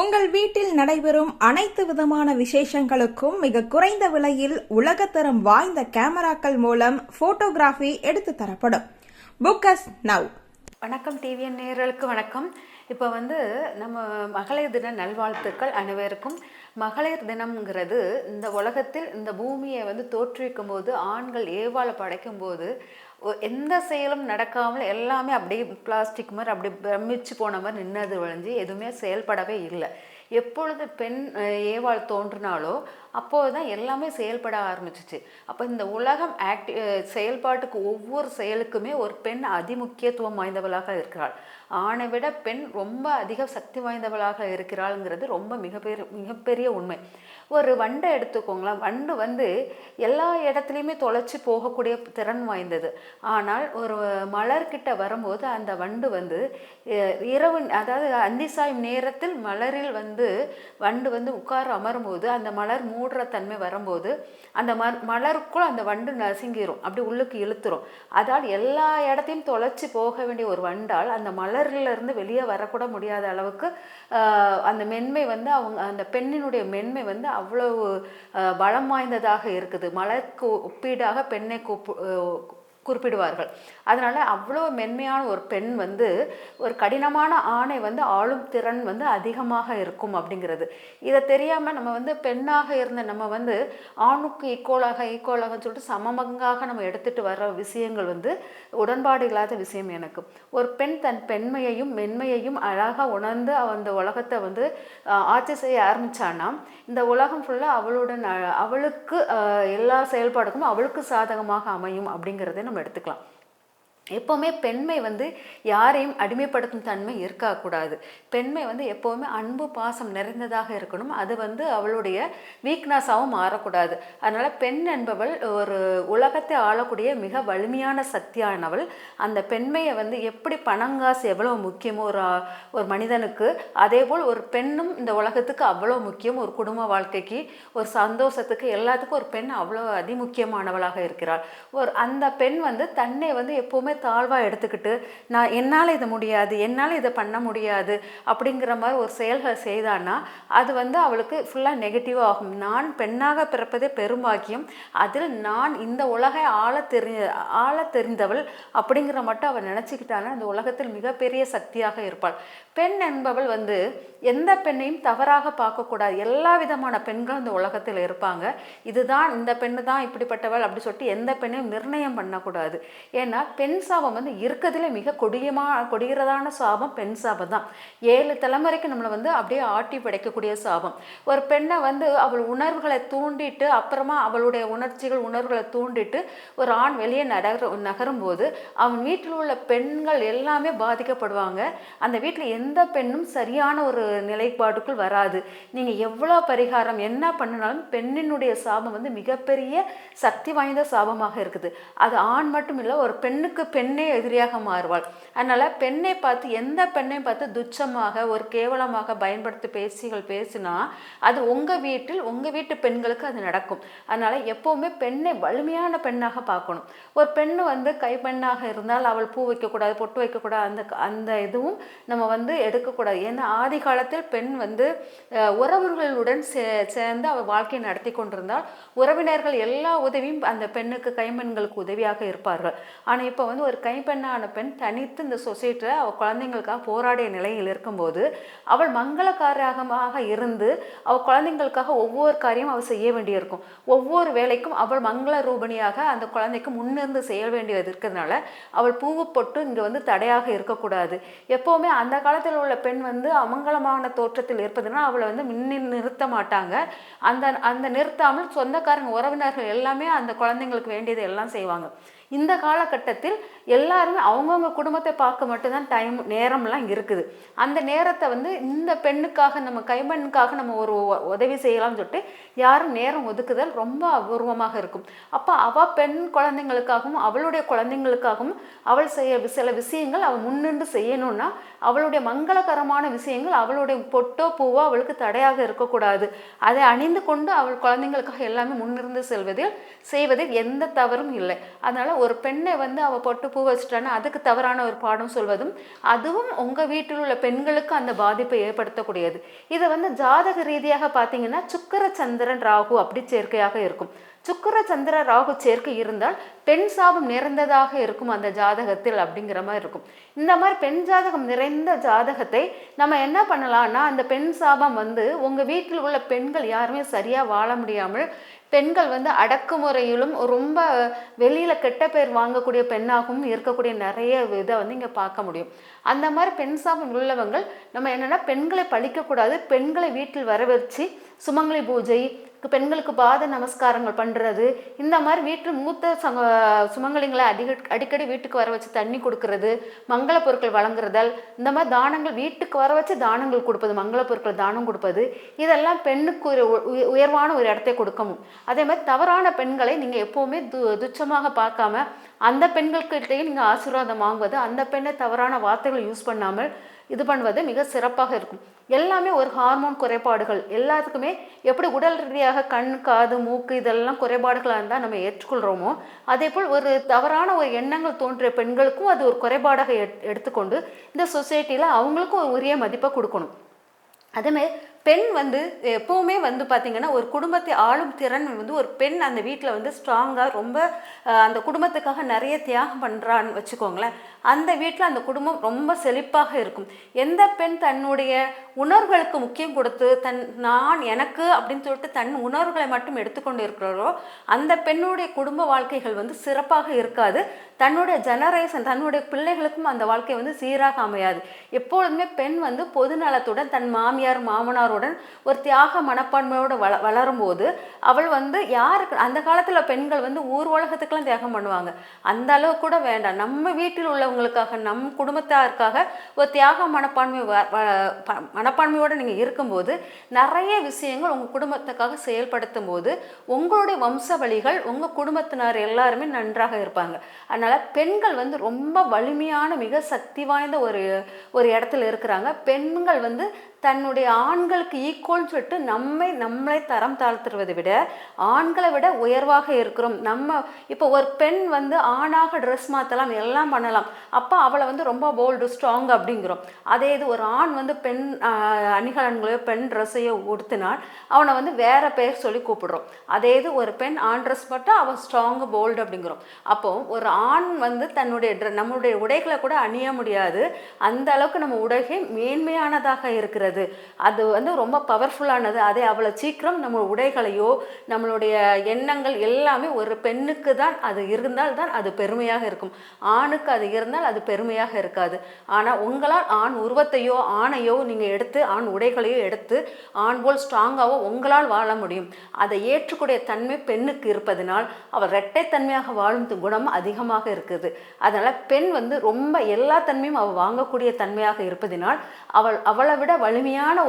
உங்கள் வீட்டில் நடைபெறும் அனைத்து விதமான விசேஷங்களுக்கும் மிக குறைந்த விலையில் உலகத்தரம் வாய்ந்த கேமராக்கள் மூலம் போட்டோகிராஃபி எடுத்து தரப்படும். Book as now. வணக்கம் டிவிஎன் நேயர்களுக்கு வணக்கம். இப்போ நம்ம மகளிர் தின நல்வாழ்த்துக்கள் அனைவருக்கும். மகளிர் தினம்ங்கிறது இந்த உலகத்தில் இந்த பூமியை தோற்றுவிக்கும் போது ஆண்கள் ஏவாளை படைக்கும் போது எந்த செயலும் நடக்காமல் எல்லாமே அப்படியே பிளாஸ்டிக் மாதிரி அப்படி பிரமிச்சு போன மாதிரி நின்னது வழிஞ்சு எதுவுமே செயல்படவே இல்லை. எப்பொழுது பெண் ஏவாள் தோன்றினாலோ அப்போது தான் எல்லாமே செயல்பட ஆரம்பிச்சிச்சு. அப்போ இந்த உலகம் செயல்பாட்டுக்கு ஒவ்வொரு செயலுக்குமே ஒரு பெண் அதிமுக்கியத்துவம் வாய்ந்தவளாக இருக்கிறாள். ஆணை விட பெண் ரொம்ப அதிக சக்தி வாய்ந்தவளாக இருக்கிறாள்ங்கிறது ரொம்ப மிகப்பெரிய உண்மை. ஒரு வண்டை எடுத்துக்கோங்களேன். வண்டு எல்லா இடத்துலையுமே தொலைச்சி போகக்கூடிய திறன் வாய்ந்தது. ஆனால் ஒரு மலர்கிட்ட வரும்போது அந்த வண்டு இரவு, அதாவது அந்திசாயும் நேரத்தில் மலரில் வண்டு உட்கார அமரும்போது அந்த மலர் மூடுற தன்மை வரும்போது அந்த மலருக்குள் அந்த வண்டு நசுங்கிரும், அப்படி உள்ளுக்கு இழுத்துரும். அதால் எல்லா இடத்தையும் தொலைச்சி போக வேண்டிய ஒரு வண்டால் அந்த மலரிலிருந்து வெளியே வரக்கூட முடியாத அளவுக்கு அந்த மென்மை அவங்க அந்த பெண்ணினுடைய மென்மை அவ்வளவு பலம் வாய்ந்ததாக இருக்குது. மலருக்கு ஒப்பீடாக பெண்ணை குறிப்பிடுவார்கள். அதனால அவ்வளோ மென்மையான ஒரு பெண் ஒரு கடினமான ஆணை ஆளும் திறன் அதிகமாக இருக்கும் அப்படிங்கிறது. இதை தெரியாமல் நம்ம பெண்ணாக இருந்த நம்ம ஆணுக்கு ஈக்குவலாக சொல்லிட்டு சமமங்காக நம்ம எடுத்துட்டு வர்ற விஷயங்கள் உடன்பாடு இல்லாத விஷயம். எனக்கு ஒரு பெண் தன் பெண்மையையும் மென்மையையும் அழகாக உணர்ந்து அந்த உலகத்தை ஆட்சி செய்ய ஆரம்பிச்சான்னா இந்த உலகம் ஃபுல்லாக அவளுக்கு எல்லா செயல்பாடுக்கும் அவளுக்கு சாதகமாக அமையும் அப்படிங்கிறத நம்ம எடுத்துக்கலாம். எப்போவுமே பெண்மை யாரையும் அடிமைப்படுத்தும் தன்மை இருக்கக்கூடாது. பெண்மை எப்போவுமே அன்பு பாசம் நிறைந்ததாக இருக்கணும். அது அவளுடைய வீக்னஸாகவும் மாறக்கூடாது. அதனால் பெண் என்பவள் ஒரு உலகத்தை ஆளக்கூடிய மிக வலிமையான சக்தியானவள். அந்த பெண்மையை எப்படி பணங்காசு எவ்வளோ முக்கியமோ ஒரு மனிதனுக்கு, அதே போல் ஒரு பெண்ணும் இந்த உலகத்துக்கு அவ்வளோ முக்கியம். ஒரு குடும்ப வாழ்க்கைக்கு, ஒரு சந்தோஷத்துக்கு, எல்லாத்துக்கும் ஒரு பெண் அவ்வளோ அதிமுக்கியமானவளாக இருக்கிறாள். அந்த பெண் தன்னை எப்போவுமே தாழ்வாக எடுத்துக்கிட்டு நான் என்னால் இது முடியாது, என்னால் இதை பண்ண முடியாது அப்படிங்கிற மாதிரி ஒரு செயல்களை செய்தான்னா அது அவளுக்கு ஃபுல்லாக நெகட்டிவாக ஆகும். நான் பெண்ணாக பிறப்பதே பெரும்பாக்கியம், அதில் நான் இந்த உலகை ஆள தெரிந்தவள் அப்படிங்கிற மட்டும் அவள் நினச்சிக்கிட்டான்னா அந்த உலகத்தில் மிகப்பெரிய சக்தியாக இருப்பாள். பெண் என்பவள் எந்த பெண்ணையும் தவறாக பார்க்கக்கூடாது. எல்லா விதமான பெண்களும் இந்த உலகத்தில் இருப்பாங்க. இதுதான் இந்த பெண்ணு தான் இப்படிப்பட்டவள் அப்படி சொல்லிட்டு எந்த பெண்ணையும் நிர்ணயம் பண்ணக்கூடாது. ஏன்னா பெண் சாபம் இருக்கிறதுல மிக கொடிகிறதான சாபம் பெண் சாபம் தான். 7 தலைமுறைக்கு நம்மளை அப்படியே ஆட்டி படைக்கக்கூடிய சாபம். ஒரு பெண்ணை அவள் உணர்வுகளை தூண்டிட்டு அப்புறமா அவளுடைய உணர்வுகளை தூண்டிட்டு ஒரு ஆண் வெளியே நகரும் போது அவன் வீட்டில் உள்ள பெண்கள் எல்லாமே பாதிக்கப்படுவாங்க. அந்த வீட்டில் எந்த பெண்ணும் சரியான ஒரு நிலைப்பாட்டுக்குள் வராது. நீங்கள் எவ்வளோ பரிகாரம் என்ன பண்ணினாலும் பெண்ணினுடைய சாபம் மிகப்பெரிய சக்தி வாய்ந்த சாபமாக இருக்குது. அது ஆண் மட்டும் இல்லை, ஒரு பெண்ணுக்கு பெண்ணே எதிரியாக மாறுவாள். அதனால பெண்ணை பார்த்து எந்த பெண்ணையும் பார்த்து துச்சமாக ஒரு கேவலமாக பயன்படுத்தி பேசினா அது உங்கள் வீட்டு பெண்களுக்கு அது நடக்கும். அதனால எப்போவுமே பெண்ணை வலிமையான பெண்ணாக பார்க்கணும். ஒரு பெண்ணு கைப்பெண்ணாக இருந்தால் அவள் பூ வைக்கக்கூடாது, பொட்டு வைக்கக்கூடாது, அந்த இதுவும் நம்ம எடுக்கக்கூடாது. ஏன்னா ஆதி காலத்தில் பெண் உறவுகளுடன் சேர்ந்து அவள் வாழ்க்கையை நடத்தி கொண்டிருந்தால் உறவினர்கள் எல்லா உதவியும் அந்த பெண்ணுக்கு கைப்பெண்களுக்கு உதவியாக இருப்பார்கள். ஆனால் இப்போ ஒரு கைப்பெண்ணான பெண் தனித்து இந்த சொசைட்டியில் அவள் குழந்தைங்களுக்காக போராடிய நிலையில் இருக்கும்போது அவள் மங்களகாரமாக இருந்து அவள் குழந்தைங்களுக்காக ஒவ்வொரு காரியமும் அவள் செய்ய வேண்டியிருக்கும். ஒவ்வொரு வேலைக்கும் அவள் மங்கள ரூபணியாக அந்த குழந்தைக்கு முன்னிருந்து செய்ய வேண்டியது இருக்கிறதுனால அவள் பூவு பொட்டு இங்கே தடையாக இருக்கக்கூடாது. எப்போவுமே அந்த காலத்தில் உள்ள பெண் அமங்கலமான தோற்றத்தில் இருப்பதுனால் அவளை நிறுத்த மாட்டாங்க. அந்த நிறுத்தாமல் சொந்தக்காரங்க உறவினர்கள் எல்லாமே அந்த குழந்தைங்களுக்கு வேண்டியது எல்லாம் செய்வாங்க. இந்த காலகட்டத்தில் எல்லாருமே அவங்கவுங்க குடும்பத்தை பார்க்க மட்டும்தான் நேரம்லாம் இருக்குது. அந்த நேரத்தை இந்த பெண்ணுக்காக நம்ம கைப்பெண்ணுக்காக நம்ம ஒரு உதவி செய்யலாம்னு சொல்லிட்டு யாரும் நேரம் ஒதுக்குதல் ரொம்ப அபூர்வமாக இருக்கும். அப்போ அவள் பெண் குழந்தைங்களுக்காகவும் அவளுடைய குழந்தைங்களுக்காகவும் அவள் செய்ய சில விஷயங்கள் அவள் முன்னின்று செய்யணும்னா அவளுடைய மங்களகரமான விஷயங்கள் அவளுடைய பொட்டோ பூவோ அவளுக்கு தடையாக இருக்கக்கூடாது. அதை அணிந்து கொண்டு அவள் குழந்தைங்களுக்காக எல்லாமே முன்னிருந்து செய்வதில் எந்த தவறும் இல்லை. அதனால ஒரு பெண்ணை வந்து அவள் பொட்டு பூ வச்சுட்டான்னா அதுக்கு தவறான ஒரு பாடம் சொல்வதும் அதுவும் உங்கள் வீட்டில் உள்ள பெண்களுக்கு அந்த பாதிப்பை ஏற்படுத்தக்கூடியது. இதை வந்து ஜாதக ரீதியாக பார்த்தீங்கன்னா சுக்கிர சந்திரன் ராகு அப்படி சேர்க்கையாக இருக்கும். சுக்கிர சந்திர ராகு சேர்க்கை இருந்தால் பெண் சாபம் நிறைந்ததாக இருக்கும் அந்த ஜாதகத்தில் அப்படிங்கிற மாதிரி இருக்கும். இந்த மாதிரி பெண் ஜாதகம் நிறைந்த ஜாதகத்தை நம்ம என்ன பண்ணலாம்னா, அந்த பெண் சாபம் வந்து உங்கள் வீட்டில் உள்ள பெண்கள் யாருமே சரியாக வாழ முடியாமல் பெண்கள் வந்து அடக்குமுறையிலும் ரொம்ப வெளியில் கெட்ட பேர் வாங்கக்கூடிய பெண்ணாகவும் இருக்கக்கூடிய நிறைய இதை வந்து இங்கே பார்க்க முடியும். அந்த மாதிரி பெண் சாபம் உள்ளவங்கள் நம்ம என்னென்னா பெண்களை பழிக்கக்கூடாது. பெண்களை வீட்டில் வர வச்சு சுமங்கலி பூஜை, பெண்களுக்கு பாத நமஸ்காரங்கள் பண்ணுறது, இந்த மாதிரி வீட்டில் மூத்த சுமங்கலிங்களை அடிக்கடி வீட்டுக்கு வர வச்சு தண்ணி கொடுக்கறது, மங்கள பொருட்கள் வழங்குறதல், இந்த மாதிரி தானங்கள் வீட்டுக்கு வர வச்சு தானங்கள் கொடுப்பது, மங்கள பொருட்கள் தானம் கொடுப்பது, இதெல்லாம் பெண்ணுக்கு ஒரு உயர்வான ஒரு இடத்தை கொடுக்கணும். அதே மாதிரி தவறான பெண்களை நீங்கள் எப்போவுமே துச்சமாக பார்க்காம அந்த பெண்கள்கிட்டையும் நீங்கள் ஆசீர்வாதம் வாங்குவது, அந்த பெண்ணை தவறான வார்த்தைகளை யூஸ் பண்ணாமல் இது பண்ணுவது மிக சிறப்பாக இருக்கும். எல்லாமே ஒரு ஹார்மோன் குறைபாடுகள் எல்லாத்துக்குமே எப்படி உடல் ரீதியாக கண், காது, மூக்கு இதெல்லாம் குறைபாடுகளாக இருந்தால் நம்ம ஏற்றுக்கொள்கிறோமோ, அதே போல் ஒரு தவறான ஒரு எண்ணங்கள் தோன்றிய பெண்களுக்கும் அது ஒரு குறைபாடாக எடுத்துக்கொண்டு இந்த சொசைட்டியில் அவங்களுக்கும் ஒரு உரிய மதிப்பை கொடுக்கணும். அதேமாதிரி பெண் வந்து எப்போவுமே வந்து பார்த்திங்கன்னா ஒரு குடும்பத்தை ஆளும் திறன் வந்து ஒரு பெண் அந்த வீட்டில் வந்து ஸ்ட்ராங்காக ரொம்ப அந்த குடும்பத்துக்காக நிறைய தியாகம் பண்ணுறான்னு வச்சுக்கோங்களேன். அந்த வீட்டில் அந்த குடும்பம் ரொம்ப செழிப்பாக இருக்கும். எந்த பெண் தன்னுடைய உணர்வுகளுக்கு முக்கியம் கொடுத்து நான் எனக்கு அப்படின்னு சொல்லிட்டு தன் உணர்வுகளை மட்டும் எடுத்துக்கொண்டு இருக்கிறாரோ அந்த பெண்ணுடைய குடும்ப வாழ்க்கைகள் வந்து சிறப்பாக இருக்காது. தன்னுடைய ஜெனரேஷன் தன்னுடைய பிள்ளைகளுக்கும் அந்த வாழ்க்கை வந்து சீராக அமையாது. எப்பொழுதுமே பெண் வந்து பொதுநலத்துடன் தன் மாமியார் மாமனாருடன் ஒரு தியாக மனப்பான்மையோடு வளரும் போது அவள் வந்து யாருக்கு அந்த காலத்தில் பெண்கள் வந்து ஊர் உலகத்துக்கெல்லாம் தியாகம் பண்ணுவாங்க. அந்த அளவு கூட வேண்டாம், நம்ம வீட்டில் உள்ளவங்களுக்காக நம் குடும்பத்தாருக்காக ஒரு தியாக மனப்பான்மையோடு நீங்கள் இருக்கும்போது நிறைய விஷயங்கள் உங்கள் குடும்பத்துக்காக செயல்படுத்தும் போது உங்களுடைய வம்ச வழிகள் உங்கள் குடும்பத்தினர் எல்லாருமே நன்றாக இருப்பாங்க. அதனால் பெண்கள் வந்து ரொம்ப வலிமையான மிக சக்தி வாய்ந்த ஒரு இடத்துல இருக்கிறாங்க. பெண்கள் வந்து தன்னுடைய ஆண்களுக்கு ஈக்குவல்னு சொல்லிட்டு நம்மளை தரம் தாழ்த்துறதை விட ஆண்களை விட உயர்வாக இருக்கிறோம். நம்ம இப்போ ஒரு பெண் வந்து ஆணாக ட்ரெஸ் மாற்றலாம், எல்லாம் பண்ணலாம், அப்போ அவளை வந்து ரொம்ப போல்டு ஸ்ட்ராங் அப்படிங்கிறோம். அதே இது ஒரு ஆண் வந்து பெண் அணிகலன்களையோ பெண் ட்ரெஸ்ஸையோ உடுத்தினால் அவனை வந்து வேற பேர் சொல்லி கூப்பிடுறோம். அதே இது ஒரு பெண் ஆண் ட்ரெஸ் போட்டால் அவன் ஸ்ட்ராங்கு போல்டு அப்படிங்கிறோம். அப்போ ஒரு ஆண் வந்து நம்மளுடைய உடைகளை கூட அணிய முடியாது, அந்த அளவுக்கு நம்ம உடைகை மேன்மையானதாக இருக்கிறது. அது வந்து ரொம்ப பவர்ஃபுல்லானது. அதே அவ்வளோ சீக்கிரம் நம்ம உடைகளையோ நம்மளுடைய எண்ணங்கள் எல்லாமே ஒரு பெண்ணுக்கு தான் அது இருந்தால் தான் அது பெருமையாக இருக்கும். ஆணுக்கு அது இருந்தால் அது பெருமையாக இருக்காது. ஆனால் உங்களால் ஆண் உருவத்தையோ ஆணையோ நீங்கள் எடுத்து ஆண் உடைகளையோ எடுத்து ஆண் போல் ஸ்ட்ராங்காகவோ உங்களால் வாழ முடியும். அதை ஏற்றுக்கூடிய தன்மை பெண்ணுக்கு இருப்பதனால் அவள் இரட்டைத்தன்மையாக வாழும் குணம் அதிகமாக இருக்குது. அதனால் பெண் வந்து ரொம்ப எல்லா தன்மையும் அவள் வாங்கக்கூடிய தன்மையாக இருப்பதனால் அவளை விட வலிமையான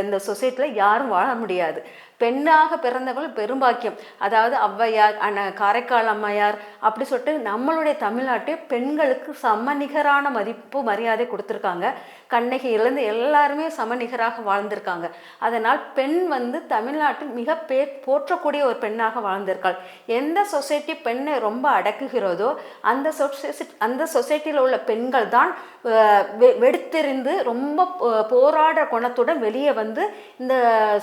இந்த சொசைட்டியில் யாரும் வாழ முடியாது. பெண்ணாக பிறந்தவர்கள் பெரும்பாக்கியம். அதாவது ஔவையார், காரைக்கால் அம்மையார் அப்படி சொல்லிட்டு நம்மளுடைய தமிழ்நாட்டில் பெண்களுக்கு சமநிகரான மதிப்பு மரியாதை கொடுத்துருக்காங்க. கண்ணகியிலேருந்து எல்லாருமே சமநிகராக வாழ்ந்திருக்காங்க. அதனால் பெண் வந்து தமிழ்நாட்டில் மிக போற்றக்கூடிய ஒரு பெண்ணாக வாழ்ந்திருக்காள். எந்த சொசைட்டி பெண்ணை ரொம்ப அடக்குகிறதோ அந்த சொசைட்டியில் உள்ள பெண்கள் தான் வெடித்தெறிந்து ரொம்ப போராட குணத்துடன் வெளியே வந்து இந்த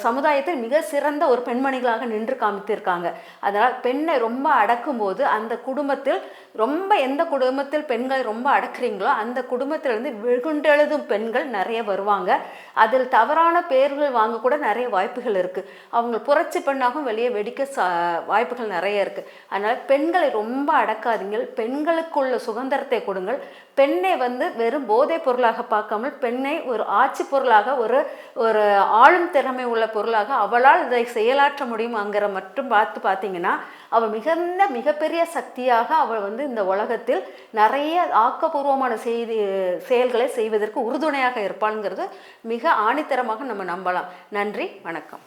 சமுதாயத்தில் மிக சிறந்த ஒரு பெண்மணிகளாக நின்று காமித்திருக்காங்க. அதனால் பெண்ணை ரொம்ப அடக்கும் போது அந்த குடும்பத்தில் எந்த குடும்பத்தில் பெண்களை ரொம்ப அடக்குறீங்களோ அந்த குடும்பத்திலிருந்து வெகுண்டெழுதும் பெண்கள் நிறைய வருவாங்க. அதில் தவறான பெயர்கள் வாங்க கூட நிறைய வாய்ப்புகள் இருக்குது. அவங்க புரட்சி பெண்ணாகவும் வெளியே வெடிக்க வாய்ப்புகள் நிறைய இருக்குது. அதனால் பெண்களை ரொம்ப அடக்காதீங்கள். பெண்களுக்குள்ள சுதந்திரத்தை கொடுங்கள். பெண்ணை வந்து வெறும் போதைப் பொருளாக பார்க்காமல் பெண்ணை ஒரு ஆட்சி பொருளாக ஒரு ஆளும் திறமை உள்ள பொருளாக அவளால் இதை செயலாற்ற முடியுமாங்கிற மட்டும் பார்த்தீங்கன்னா அவள் மிகப்பெரிய சக்தியாக அவள் வந்து இந்த உலகத்தில் நிறைய ஆக்கப்பூர்வமான செயல்களை செய்வதற்கு உறுதுணையாக இருப்பாள்ங்கிறது மிக ஆணித்தரமாக நம்ம நம்பலாம். நன்றி, வணக்கம்.